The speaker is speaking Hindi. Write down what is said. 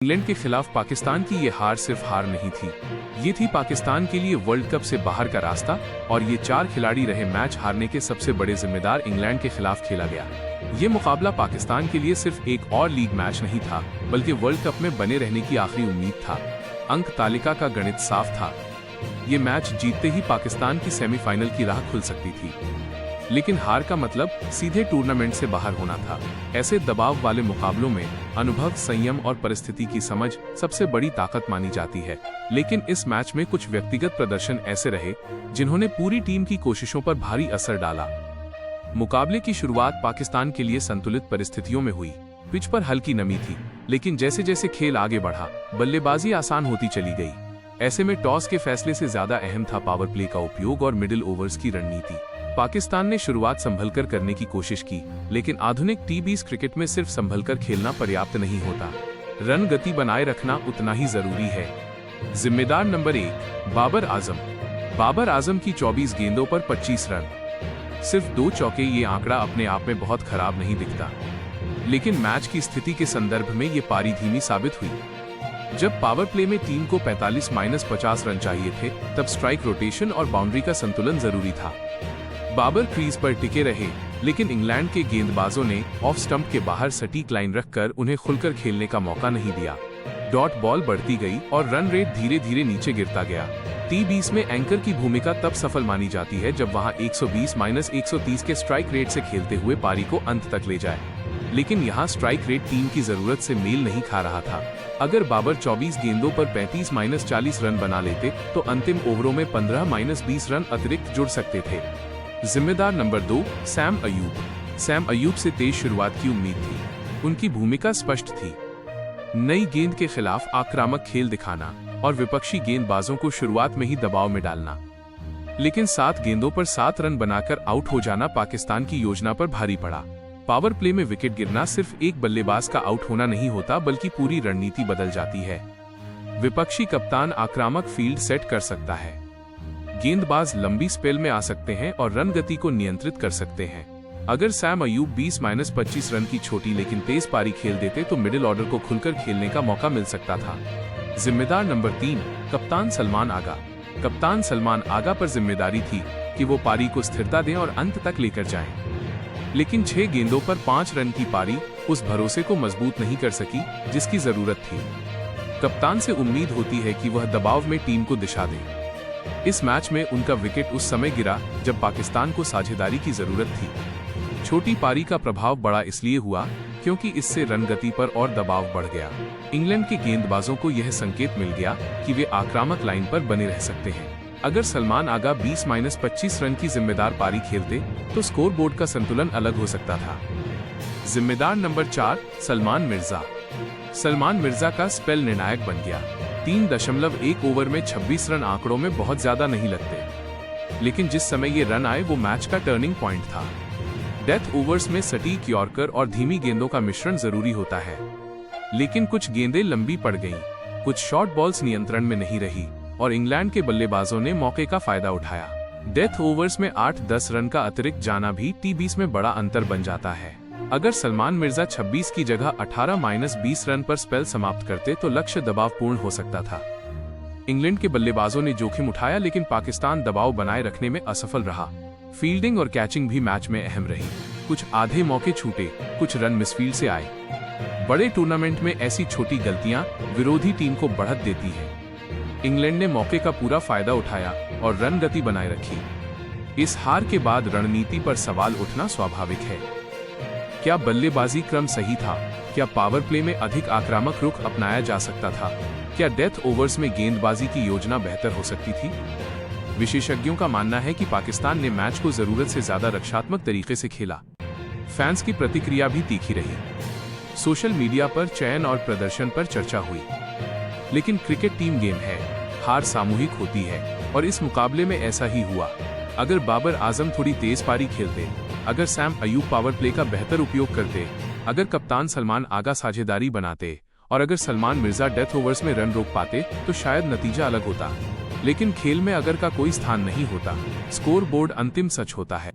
इंग्लैंड के खिलाफ पाकिस्तान की ये हार सिर्फ हार नहीं थी, ये थी पाकिस्तान के लिए वर्ल्ड कप से बाहर का रास्ता। और ये 4 खिलाड़ी रहे मैच हारने के सबसे बड़े जिम्मेदार। इंग्लैंड के खिलाफ खेला गया ये मुकाबला पाकिस्तान के लिए सिर्फ एक और लीग मैच नहीं था, बल्कि वर्ल्ड कप में बने रहने की आखिरी उम्मीद था। अंक तालिका का गणित साफ था, ये मैच जीतते ही पाकिस्तान की सेमीफाइनल की राह खुल सकती थी। लेकिन हार का मतलब सीधे टूर्नामेंट से बाहर होना था। ऐसे दबाव वाले मुकाबलों में अनुभव, संयम और परिस्थिति की समझ सबसे बड़ी ताकत मानी जाती है। लेकिन इस मैच में कुछ व्यक्तिगत प्रदर्शन ऐसे रहे जिन्होंने पूरी टीम की कोशिशों पर भारी असर डाला। मुकाबले की शुरुआत पाकिस्तान के लिए संतुलित परिस्थितियों में हुई। पिच पर हल्की नमी थी, लेकिन जैसे जैसे खेल आगे बढ़ा, बल्लेबाजी आसान होती चली गई। ऐसे में टॉस के फैसले से ज्यादा अहम था पावर प्ले का उपयोग और मिडिल ओवर्स की रणनीति। पाकिस्तान ने शुरुआत संभलकर करने की कोशिश की, लेकिन आधुनिक टी20 क्रिकेट में सिर्फ संभलकर खेलना पर्याप्त नहीं होता, रन गति बनाए रखना उतना ही जरूरी है। जिम्मेदार नंबर 1, बाबर आजम। बाबर आजम की 24 गेंदों पर 25 रन, सिर्फ 2 चौके। ये आंकड़ा अपने आप में बहुत खराब नहीं दिखता, लेकिन मैच की स्थिति के संदर्भ में ये पारी धीमी साबित हुई। जब पावर प्ले में टीम को 45-50 रन चाहिए थे, तब स्ट्राइक, रोटेशन और बाउंड्री का संतुलन जरूरी था। बाबर क्रीज पर टिके रहे, लेकिन इंग्लैंड के गेंदबाजों ने ऑफ स्टंप के बाहर सटीक लाइन रखकर उन्हें खुलकर खेलने का मौका नहीं दिया। डॉट बॉल बढ़ती गई और रन रेट धीरे धीरे नीचे गिरता गया। टी20 में एंकर की भूमिका तब सफल मानी जाती है जब वहां 120-130 के स्ट्राइक रेट से खेलते हुए पारी को अंत तक ले जाए। लेकिन यहाँ स्ट्राइक रेट टीम की जरूरत से मेल नहीं खा रहा था। अगर बाबर 24 गेंदों पर 35-40 रन बना लेते, तो अंतिम ओवरों में 15-20 रन अतिरिक्त जुड़ सकते थे। जिम्मेदार number 2, Sam Ayub. Sam Ayub से तेज शुरुआत की उम्मीद थी। उनकी भूमिका स्पष्ट थी, नई गेंद के खिलाफ आक्रामक खेल दिखाना और विपक्षी गेंदबाजों को शुरुआत में ही दबाव में डालना। लेकिन 7 गेंदों पर 7 रन बनाकर आउट हो जाना पाकिस्तान की योजना पर भारी पड़ा। पावर प्ले में विकेट गिरना सिर्फ एक बल्लेबाज का आउट होना नहीं होता, बल्कि पूरी रणनीति बदल जाती है। विपक्षी कप्तान आक्रामक फील्ड सेट कर सकता है, गेंदबाज लंबी स्पेल में आ सकते हैं और रन गति को नियंत्रित कर सकते हैं। अगर सैम अयूब 20-25 रन की छोटी लेकिन तेज पारी खेल देते, तो मिडिल ऑर्डर को खुलकर खेलने का मौका मिल सकता था। जिम्मेदार नंबर 3, कप्तान सलमान आगा। कप्तान सलमान आगा पर जिम्मेदारी थी कि वो पारी को स्थिरता दें और अंत तक लेकर जाएं। लेकिन 6 गेंदों पर 5 रन की पारी उस भरोसे को मजबूत नहीं कर सकी जिसकी जरूरत थी। कप्तान से उम्मीद होती है कि वह दबाव में टीम को दिशा दे। इस मैच में उनका विकेट उस समय गिरा जब पाकिस्तान को साझेदारी की जरूरत थी। छोटी पारी का प्रभाव बड़ा इसलिए हुआ क्योंकि इससे रन गति पर और दबाव बढ़ गया। इंग्लैंड के गेंदबाजों को यह संकेत मिल गया कि वे आक्रामक लाइन पर बने रह सकते हैं। अगर सलमान आगा 20-25 रन की जिम्मेदार पारी खेलते, तो स्कोर बोर्ड का संतुलन अलग हो सकता था। जिम्मेदार नंबर 4, सलमान मिर्जा। सलमान मिर्जा का स्पेल निर्णायक बन गया। 3.1 ओवर में 26 रन आंकड़ों में बहुत ज्यादा नहीं लगते, लेकिन जिस समय ये रन आए वो मैच का टर्निंग पॉइंट था। डेथ ओवर्स में सटीक यॉर्कर और धीमी गेंदों का मिश्रण जरूरी होता है, लेकिन कुछ गेंदें लंबी पड़ गईं, कुछ शॉर्ट बॉल्स नियंत्रण में नहीं रही और इंग्लैंड के बल्लेबाजों ने मौके का फायदा उठाया। डेथ ओवर्स में 8-10 रन का अतिरिक्त जाना भी टी20 में बड़ा अंतर बन जाता है। अगर सलमान मिर्जा 26 की जगह 18-20 रन पर स्पेल समाप्त करते, तो लक्ष्य दबावपूर्ण हो सकता था। इंग्लैंड के बल्लेबाजों ने जोखिम उठाया, लेकिन पाकिस्तान दबाव बनाए रखने में असफल रहा। फील्डिंग और कैचिंग भी मैच में अहम रही। कुछ आधे मौके छूटे, कुछ रन मिसफील्ड से आए। बड़े टूर्नामेंट में ऐसी छोटी गलतियां विरोधी टीम को बढ़त देती है। इंग्लैंड ने मौके का पूरा फायदा उठाया और रन गति बनाए रखी। इस हार के बाद रणनीति पर सवाल उठना स्वाभाविक है। क्या बल्लेबाजी क्रम सही था? क्या पावर प्ले में अधिक आक्रामक रुख अपनाया जा सकता था? क्या डेथ ओवर्स में गेंदबाजी की योजना बेहतर हो सकती थी? विशेषज्ञों का मानना है कि पाकिस्तान ने मैच को जरूरत से ज्यादा रक्षात्मक तरीके से खेला। फैंस की प्रतिक्रिया भी तीखी रही। सोशल मीडिया पर चयन और प्रदर्शन पर चर्चा हुई, लेकिन क्रिकेट टीम गेम है, हार सामूहिक होती है और इस मुकाबले में ऐसा ही हुआ। अगर बाबर आजम थोड़ी तेज पारी खेलते, अगर सैम अयूब पावर प्ले का बेहतर उपयोग करते, अगर कप्तान सलमान आगा साझेदारी बनाते और अगर सलमान मिर्जा डेथ ओवर्स में रन रोक पाते, तो शायद नतीजा अलग होता। लेकिन खेल में अगर का कोई स्थान नहीं होता, स्कोर बोर्ड अंतिम सच होता है।